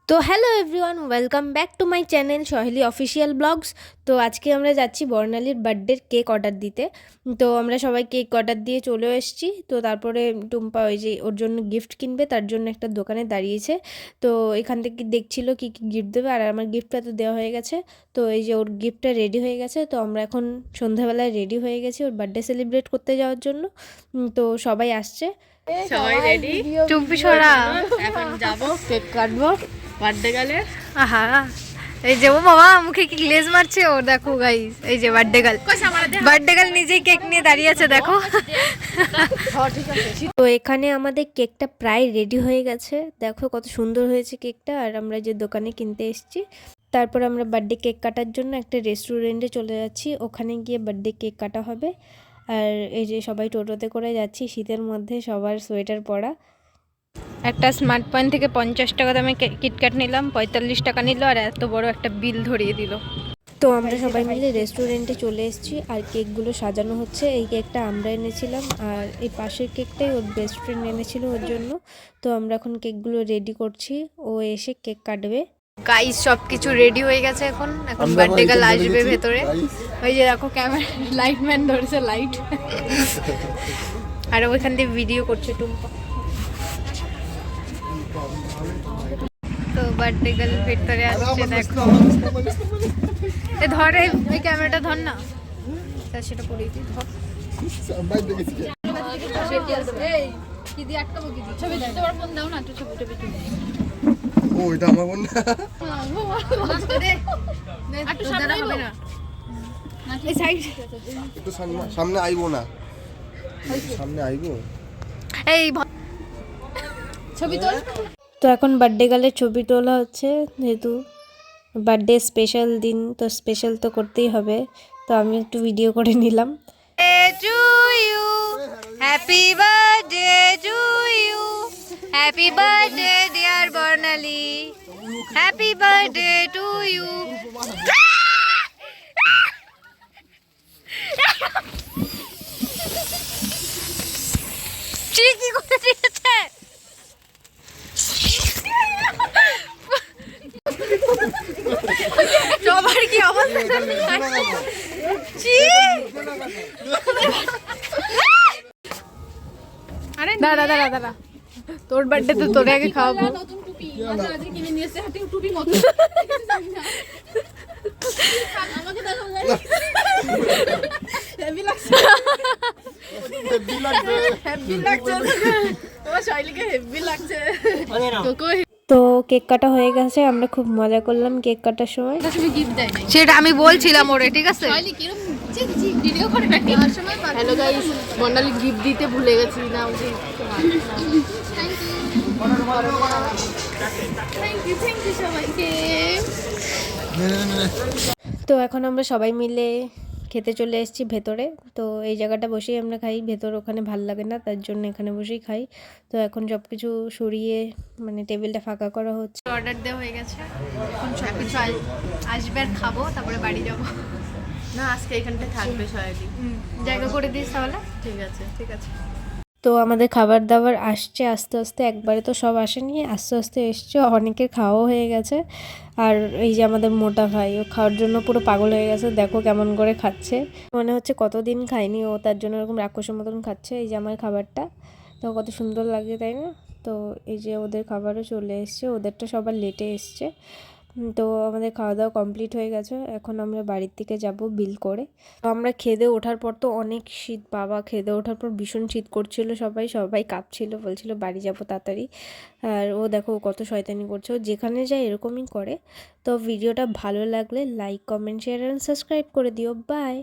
তো hello everyone, welcome back to my channel Saheli official vlogs. তো আজকে আমরা যাচ্ছি বর্ণালীর বার্থডের কেক অর্ডার দিতে। তো আমরা সবাই কেক অর্ডার দিয়ে চলেও এসেছি। তো তারপরে টুম্পা ওই যে ওর জন্য গিফট কিনবে, তার জন্য একটা দোকানে দাঁড়িয়েছে। তো এখান থেকে দেখছিল কী কী গিফট দেবে, আর আমার গিফটটা তো দেওয়া হয়ে গেছে। তো এই যে ওর গিফটটা রেডি হয়ে গেছে। তো আমরা এখন সন্ধ্যাবেলায় রেডি হয়ে গেছি ওর বার্থডে সেলিব্রেট করতে যাওয়ার জন্য। তো সবাই আসছে, সবাই রেডি। টুম্পি সরা এখন যাব কেক কাটবো বার্থডে গালে। আহা, এই যে ও বাবা মুখে কি গ্লেজ মারছে ও, দেখো গাইস এই যে বার্থডে গার্ল নিজেই কেক নিয়ে দাঁড়িয়ে আছে দেখো। তো এখানে আমাদের কেকটা প্রায় রেডি হয়ে গেছে, দেখো কত সুন্দর হয়েছে কেকটা। আর আমরা যে দোকানে কিনতে এসেছি, তারপর আমরা বার্থডে কেক কাটার জন্য একটা রেস্টুরেন্টে চলে যাচ্ছি, ওখানে গিয়ে বার্থডে কেক কাটা হবে। আর এই যে সবাই টোটোতে করে যাচ্ছি, শীতের মধ্যে সবার সোয়েটার পরা। একটা স্মার্ট পয়েন্ট থেকে 50 টাকা দামে কিটক্যাট নিলাম, 45 টাকা নিল, আর এত বড় একটা বিল ধরিয়ে দিল। তো আমরা সবাই মিলে রেস্টুরেন্টে চলে এসেছি, আর কেকগুলো সাজানো হচ্ছে। এই কেকটা আমরা এনেছিলাম, আর এই পাশের কেকটাই ওর বেস্ট ফ্রেন্ড এনেছিল ওর জন্য। তো আমরা এখন কেকগুলো রেডি করছি, ও এসে কেক কাটবে। গাইস সব কিছু রেডি হয়ে গেছে, এখন বার্থডে গার্ল আসবে ভেতরে। ওই যে দেখো ক্যামেরা লাইটম্যান ধরেছে লাইট, আর ওইখান দিয়ে ভিডিও করছে টুম্পা। তো বার্থডে গার্ল ভেতরে আসছে দেখো। এ ধরে এই ক্যামেরাটা ধর না, সেটা পড়িয়ে দিই, ধর। কি দিয়ে আটকাবো, কি দিয়ে ছবি দিতে পারবো? ফোন দাও না, একটু ছবি টবি তুলে। ও এটা আমার বোন না, একটু সামনে হবে না, এই সাইড একটু সামনে আইবো না, সামনে আইবো এই ছবি তোল। তো এখন বার্থডে গার্লের ছবি তোলা হচ্ছে, যেহেতু বার্থডে স্পেশাল দিন, তো স্পেশাল তো করতেই হবে। তো আমি একটু ভিডিও করে নিলাম। Happy birthday to you, happy birthday dear Barnali, happy birthday to you. কি করে দিয়েছে? সবার কি অবস্থা? আরে দাঁড়া দাঁড়া দাঁড়া, তোর বার্থডে তো তোরে আগে খাওয়াবো। নতুন টুপি আজকে কিনে নিয়ে এসেছে, হাতে টুপি মতো। আমাকে দেখো হেভি লাগছে, হেভি লাগছে তোমার শৈলীকে, হেভি লাগছে তোকে। তো কেক কাটা হয়ে গেছে, আমরা খুব মজা করলাম কেক কাটার সময়। তুমি গিফট দেয় নাই সেটা আমি বলছিলাম ওরে, ঠিক আছে। শৈলী কিরকম ভিডিও করে নাকি আর সময়। হ্যালো গাইস, বর্ণালী গিফট দিতে ভুলে গেছি না, ওকে থ্যাংক ইউ সবাইকে। তো এখন আমরা সবাই মিলে খেতে চলে এসেছি ভেতরে। তো এই জায়গাটা বসেই আমরা খাই, ভেতর ওখানে ভাল লাগে না, তার জন্য এখানে বসেই খাই। তো এখন সব কিছু সরিয়ে মানে টেবিলটা ফাঁকা করা হচ্ছে। অর্ডার দেওয়া হয়ে গেছে, এখন সব কিছু আসবে আর খাবো, তারপরে বাড়ি যাবো। না আজকে এখানটায় থাকবে শৈলী, জায়গা করে দিস তাহলে। ঠিক আছে ঠিক আছে। তো আমাদের খাবার দাবার আসছে আস্তে আস্তে, একবারে তো সব আসেনি, আস্তে আস্তে এসছে, অনেকের খাওয়াও হয়ে গেছে। আর এই যে আমাদের মোটা ভাই, ও খাওয়ার জন্য পুরো পাগল হয়ে গেছে, দেখো কেমন করে খাচ্ছে, মনে হচ্ছে কতদিন খায়নি ও, তার জন্য এরকম রাক্ষসের মতন খাচ্ছে। এই যে আমার খাবারটা, তো কত সুন্দর লাগে তাই না? তো এই যে ওদের খাবারও চলে এসছে, ওদেরটা সবার লেটে এসছে। তো আমাদের খাওয়া দাওয়া কমপ্লিট হয়ে গেছে, এখন আমরা বাড়ির দিকে যাব বিল করে। তো আমরা খেদে ওঠার পর তো অনেক শীত, বাবা খেদে ওঠার পর ভীষণ শীত করছিল, সবাই সবাই কাঁপছিল, বলছিল বাড়ি যাব তাড়াতাড়ি। আর ও দেখো কত শয়তানি করছে, ও যেখানে যায় এরকমই করে। তো ভিডিওটা ভালো লাগলে like comment share and subscribe করে দিও। বাই।